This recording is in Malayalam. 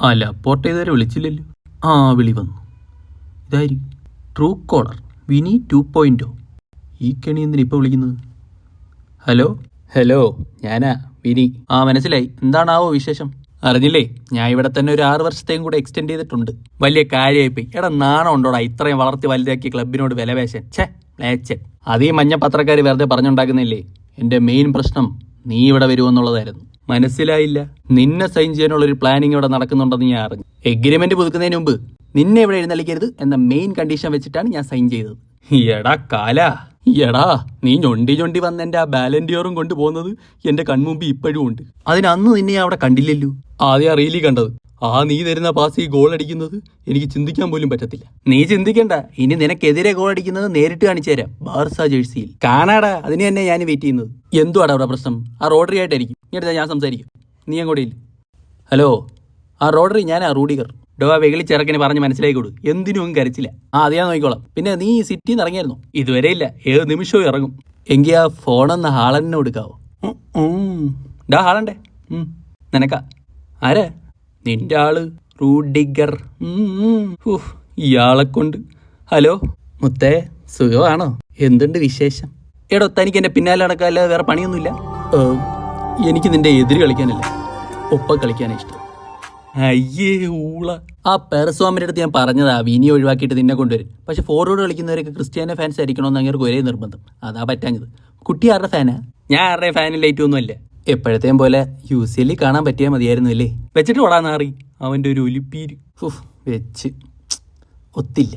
അല്ല പോർട്ട് ചെയ്തവരെ വിളിച്ചില്ലല്ലോ. ആ വിളി വന്നു. ഇതായിരിക്കും ട്രൂ കോളർ വിനി 2.0. ഈ കെണി എന്തിനാ ഇപ്പോൾ വിളിക്കുന്നത്? ഹലോ ഹലോ, ഞാനാ വിനി. ആ മനസ്സിലായി. എന്താണാവോ വിശേഷം? അറിഞ്ഞില്ലേ, ഞാൻ ഇവിടെ തന്നെ ഒരു 6 വർഷത്തെയും കൂടെ എക്സ്റ്റെൻഡ് ചെയ്തിട്ടുണ്ട്. വലിയ കാര്യമായിപ്പോയി. എടാ നാണം ഉണ്ടോടാ ഇത്രയും വളർത്തി വലുതാക്കിയ ക്ലബിനോട് വിലപേശൻ? ഛേ ലേച്ചൻ. അതീ മഞ്ഞ പത്രക്കാർ വെറുതെ പറഞ്ഞുണ്ടാക്കുന്നില്ലേ. എൻ്റെ മെയിൻ പ്രശ്നം നീ ഇവിടെ വരുമെന്നുള്ളതായിരുന്നു. മനസ്സിലായില്ല. നിന്നെ സൈൻ ചെയ്യാനുള്ള ഒരു പ്ലാനിങ് ഇവിടെ നടക്കുന്നുണ്ടെന്ന് ഞാൻ അറിഞ്ഞു. എഗ്രിമെന്റ് പുതുക്കുന്നതിന് മുമ്പ് നിന്നെ ഇവിടെ എഴുന്നള്ളിക്കരുത് എന്ന മെയിൻ കണ്ടീഷൻ വെച്ചിട്ടാണ് ഞാൻ സൈൻ ചെയ്തത്. എടാ കാല, എടാ നീ ഞൊണ്ടി വന്ന് എൻ്റെ ആ ബാലൻഡിയറും കൊണ്ടുപോകുന്നത് എൻ്റെ കൺമുമ്പിൽ ഇപ്പോഴും ഉണ്ട്. അതിനന്ന് നിന്നെ അവിടെ കണ്ടില്ലല്ലോ. ആദ്യം റീലി കണ്ടത്. ആ നീ തരുന്ന പാസ് ഈ ഗോൾ അടിക്കുന്നത് എനിക്ക് ചിന്തിക്കാൻ പോലും പറ്റത്തില്ല. നീ ചിന്തിക്കണ്ട, ഇനി നിനക്കെതിരെ ഗോൾ അടിക്കുന്നത് നേരിട്ട് കാണിച്ചു തരാം. ബാർസ ജേഴ്സിയിൽ കാണാടാ. അതിന് തന്നെ ഞാൻ വെയിറ്റ് ചെയ്യുന്നത്. എന്തുവാടാ അവിടെ പ്രശ്നം? ആ റോഡറി ആയിട്ടായിരിക്കും. ഇങ്ങോട്ട് ഞാൻ സംസാരിക്കും. നീ അങ്ങോട്ടേ ഇല്ല. ഹലോ, ആ റോഡറി ഞാനാ റൂഡിഗർ. ഡോവാ വെകിളിച്ചിറക്കിന് പറഞ്ഞ് മനസ്സിലായിക്കോളൂ. എന്തിനും കരച്ചില്ല. അത് ഞാൻ നോക്കിക്കോളാം. പിന്നെ നീ സിറ്റിയിൽ നിന്ന് ഇറങ്ങിയായിരുന്നു? ഇതുവരെ ഇല്ല. ഏത് നിമിഷവും ഇറങ്ങും. എങ്കിൽ ആ ഫോണെന്ന് ഹാളന്നെ കൊടുക്കാവോ? ഡാ ഹാളണ്ടേ നിനക്കാ. ആരാ? നിന്റെ ആള് റൂഡിഗർ. ഇയാളെ കൊണ്ട്. ഹലോ മുത്തേ, സുഖമാണോ? എന്തുണ്ട് വിശേഷം? എടോ തനിക്ക് എൻ്റെ പിന്നാലെ നടക്കാല്ല വേറെ പണിയൊന്നുമില്ല? എനിക്ക് നിന്റെ എതിര് കളിക്കാനല്ല, ഒപ്പം കളിക്കാനാണ് ഇഷ്ടം. അയ്യേ ഊള. ആ പെർസ്വാമിൻ്റെ അടുത്ത് ഞാൻ പറഞ്ഞതാ വിനി ഒഴിവാക്കിയിട്ട് നിന്നെ കൊണ്ടുവരും. പക്ഷെ ഫോർവേഡ് കളിക്കുന്നവരൊക്കെ ക്രിസ്ത്യാനോ ഫാൻസ് ആയിരിക്കണമെന്ന് അങ്ങനെ ഒരേ നിർബന്ധം. അതാ പറ്റാഞ്ഞത്. കുട്ടി ആരുടെ ഫാനാ? ഞാൻ ആരുടെ ഫാനും ലൈറ്റൊന്നും അല്ല. എപ്പോഴത്തേം പോലെ UCL കാണാൻ പറ്റിയാൽ മതിയായിരുന്നു അല്ലേ? വെച്ചിട്ട് ഓടാൻ നാറി അവൻ്റെ ഒരു ഒലിപ്പീര് വെച്ച് ഒത്തില്ല.